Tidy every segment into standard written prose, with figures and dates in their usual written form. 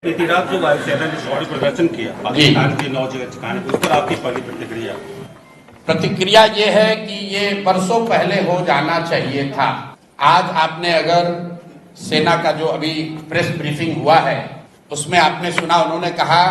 बीती रात जो वायुसेना ने शौर्य प्रदर्शन किया पाकिस्तान की 9 जगह ठिकाने पर, उस पर आपकी पहली प्रतिक्रिया ये है कि ये बरसों पहले हो जाना चाहिए था। आज आपने अगर सेना का जो अभी प्रेस ब्रीफिंग हुआ है उसमें आपने सुना, उन्होंने कहा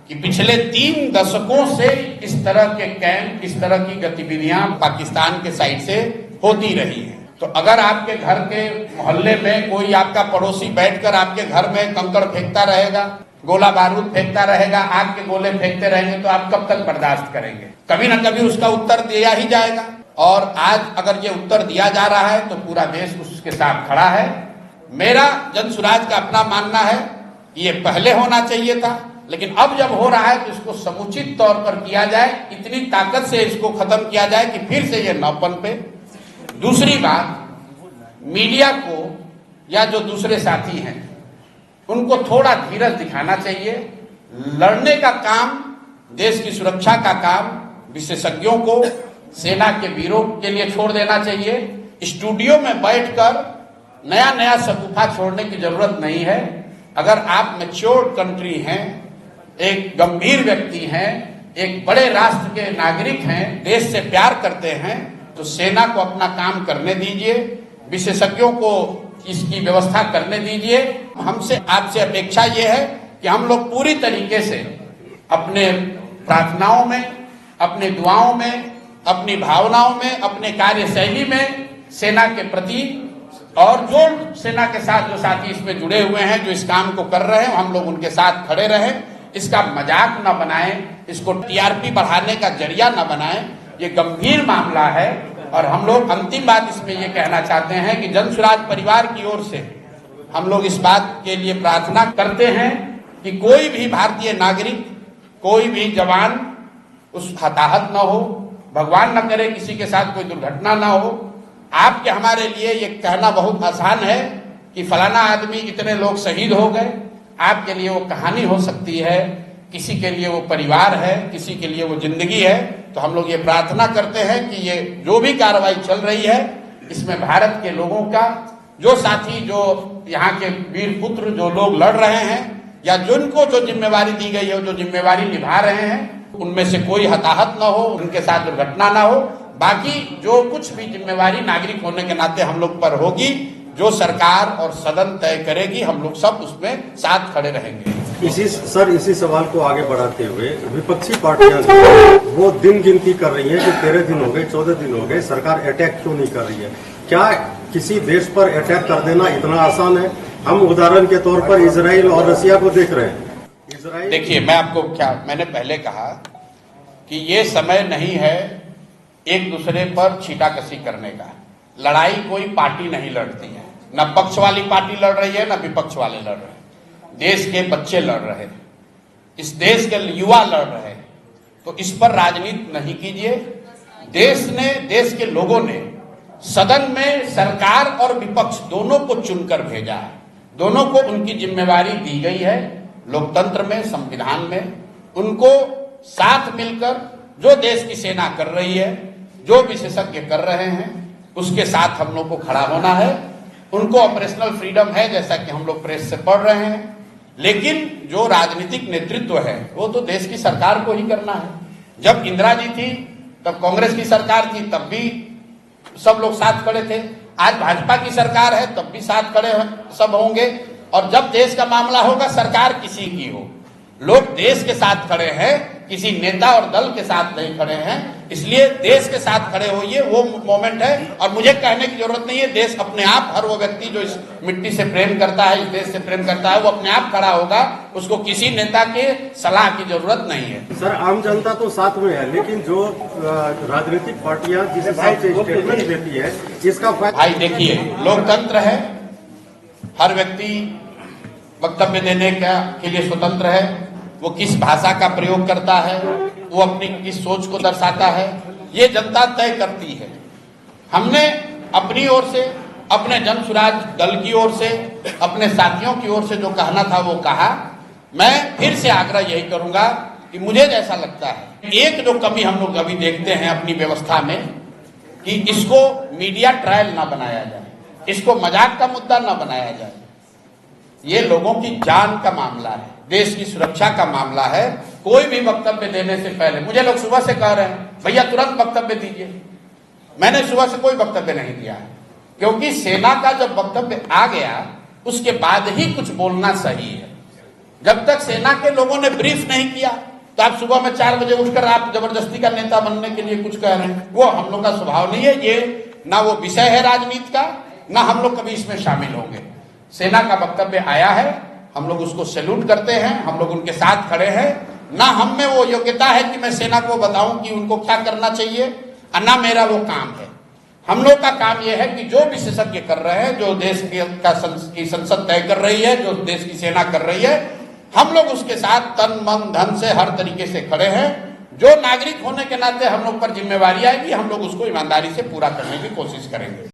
कि पिछले 3 दशकों से इस तरह के कैंप, इस तरह की गतिविधियां पाकिस्तान के साइड से होती रही हैं। तो अगर आपके घर के मोहल्ले में कोई आपका पड़ोसी बैठकर आपके घर में कंकड़ फेंकता रहेगा, गोला बारूद फेंकता रहेगा, आग के गोले फेंकते रहेंगे, तो आप कब तक बर्दाश्त करेंगे? कभी ना कभी उसका उत्तर दिया ही जाएगा। और आज अगर ये उत्तर दिया जा रहा है तो पूरा देश उसके साथ खड़ा है। मेरा जनसुराज का अपना मानना है कि ये पहले होना चाहिए था, लेकिन अब जब हो रहा है तो इसको समुचित तौर पर किया जाए, इतनी ताकत से इसको खत्म किया जाए कि फिर से ये न पनपे। दूसरी बात, मीडिया को या जो दूसरे साथी हैं उनको थोड़ा धीरज दिखाना चाहिए। लड़ने का काम, देश की सुरक्षा का काम विशेषज्ञों को, सेना के वीरों के लिए छोड़ देना चाहिए। स्टूडियो में बैठकर नया नया सकुफा छोड़ने की जरूरत नहीं है। अगर आप मैच्योर्ड कंट्री हैं, एक गंभीर व्यक्ति हैं, एक बड़े राष्ट्र के नागरिक हैं, देश से प्यार करते हैं, तो सेना को अपना काम करने दीजिए, विशेषज्ञों को इसकी व्यवस्था करने दीजिए। हमसे आपसे अपेक्षा यह है कि हम लोग पूरी तरीके से अपने प्रार्थनाओं में, अपने दुआओं में, अपनी भावनाओं में, अपने कार्यशैली में सेना के प्रति, और जो सेना के साथ जो साथी इसमें जुड़े हुए हैं, जो इस काम को कर रहे हैं, हम लोग उनके साथ खड़े रहें। इसका मजाक न बनाएं, इसको टीआरपी बढ़ाने का जरिया न बनाएं। ये गंभीर मामला है। और हम लोग अंतिम बात इसमें ये कहना चाहते हैं कि जनसुराज परिवार की ओर से हम लोग इस बात के लिए प्रार्थना करते हैं कि कोई भी भारतीय नागरिक, कोई भी जवान उस हताहत न हो, भगवान न करे किसी के साथ कोई दुर्घटना न हो। आपके हमारे लिए ये कहना बहुत आसान है कि फलाना आदमी, इतने लोग शहीद हो गए। आपके लिए वो कहानी हो सकती है, किसी के लिए वो परिवार है, किसी के लिए वो जिंदगी है। तो हम लोग ये प्रार्थना करते हैं कि ये जो भी कार्रवाई चल रही है, इसमें भारत के लोगों का, जो साथी, जो यहाँ के वीर पुत्र, जो लोग लड़ रहे हैं या जिनको जो जिम्मेवारी दी गई है, जो जिम्मेवारी निभा रहे हैं, उनमें से कोई हताहत न हो, उनके साथ दुर्घटना न हो। बाकी जो कुछ भी जिम्मेवारी नागरिक होने के नाते हम लोग पर होगी, जो सरकार और सदन तय करेगी, हम लोग सब उसमें साथ खड़े रहेंगे। इसी सवाल को आगे बढ़ाते हुए विपक्षी पार्टियां वो दिन गिनती कर रही हैं कि 13 दिन हो गए, 14 दिन हो गए, सरकार अटैक क्यों नहीं कर रही है? क्या किसी देश पर अटैक कर देना इतना आसान है? हम उदाहरण के तौर पर इजराइल और रसिया को देख रहे हैं। देखिए, मैंने पहले कहा कि ये समय नहीं है एक दूसरे पर छींटाकशी करने का। लड़ाई कोई पार्टी नहीं लड़ती है, न पक्ष वाली पार्टी लड़ रही है, न विपक्ष वाले लड़ रहे हैं। देश के बच्चे लड़ रहे हैं, इस देश के युवा लड़ रहे हैं। तो इस पर राजनीति नहीं कीजिए। देश के लोगों ने सदन में सरकार और विपक्ष दोनों को चुनकर भेजा है। दोनों को उनकी जिम्मेवारी दी गई है लोकतंत्र में, संविधान में। उनको साथ मिलकर जो देश की सेना कर रही है, जो विशेषज्ञ कर रहे हैं, उसके साथ हम लोग को खड़ा होना है। उनको ऑपरेशनल फ्रीडम है, जैसा कि हम लोग प्रेस से पढ़ रहे हैं, लेकिन जो राजनीतिक नेतृत्व है वो तो देश की सरकार को ही करना है। जब इंदिरा जी थी तब कांग्रेस की सरकार थी, तब भी सब लोग साथ खड़े थे। आज भाजपा की सरकार है, तब भी साथ खड़े सब होंगे। और जब देश का मामला होगा, सरकार किसी की हो, लोग देश के साथ खड़े हैं, किसी नेता और दल के साथ नहीं खड़े हैं। इसलिए देश के साथ खड़े होइए, वो मोमेंट है। और मुझे कहने की जरूरत नहीं है, देश अपने आप, हर वो व्यक्ति जो इस मिट्टी से प्रेम करता है, इस देश से प्रेम करता है, वो अपने आप खड़ा होगा। उसको किसी नेता के सलाह की जरूरत नहीं है। सर, आम जनता तो साथ में है, लेकिन जो राजनीतिक पार्टियां जिस हिसाब से स्टेटमेंट देती है, इसका भाई देखिए, लोकतंत्र है, हर व्यक्ति वक्तव्य देने के लिए स्वतंत्र है। वो किस भाषा का प्रयोग करता है, वो अपनी किस सोच को दर्शाता है, ये जनता तय करती है। हमने अपनी ओर से, अपने जनसुराज दल की ओर से, अपने साथियों की ओर से जो कहना था वो कहा। मैं फिर से आग्रह यही करूंगा कि मुझे जैसा लगता है, एक जो कमी हम लोग अभी देखते हैं अपनी व्यवस्था में, कि इसको मीडिया ट्रायल ना बनाया जाए, इसको मजाक का मुद्दा ना बनाया जाए। ये लोगों की जान का मामला है, देश की सुरक्षा का मामला है। कोई भी वक्तव्य देने से पहले, मुझे लोग सुबह से कह रहे हैं भैया तुरंत वक्तव्य दीजिए, मैंने सुबह से कोई वक्तव्य नहीं दिया है, क्योंकि सेना का जब वक्तव्य आ गया उसके बाद ही कुछ बोलना सही है। जब तक सेना के लोगों ने ब्रीफ नहीं किया तो आप सुबह में 4 बजे उठकर आप जबरदस्ती का नेता बनने के लिए कुछ कह रहे हैं, वो हम लोग का स्वभाव नहीं है। ये ना वो विषय है राजनीति का, ना हम लोग कभी इसमें शामिल होंगे। सेना का वक्तव्य आया है, हम लोग उसको सैल्यूट करते हैं, हम लोग उनके साथ खड़े हैं। ना हम में वो योग्यता है कि मैं सेना को बताऊं कि उनको क्या करना चाहिए, और ना मेरा वो काम है। हम लोग का काम यह है कि जो विशेषज्ञ कर रहे हैं, जो देश की संसद तय कर रही है, जो देश की सेना कर रही है, हम लोग उसके साथ तन मन धन से हर तरीके से खड़े हैं। जो नागरिक होने के नाते हम लोग पर जिम्मेवारी आएगी, हम लोग उसको ईमानदारी से पूरा करने की कोशिश करेंगे।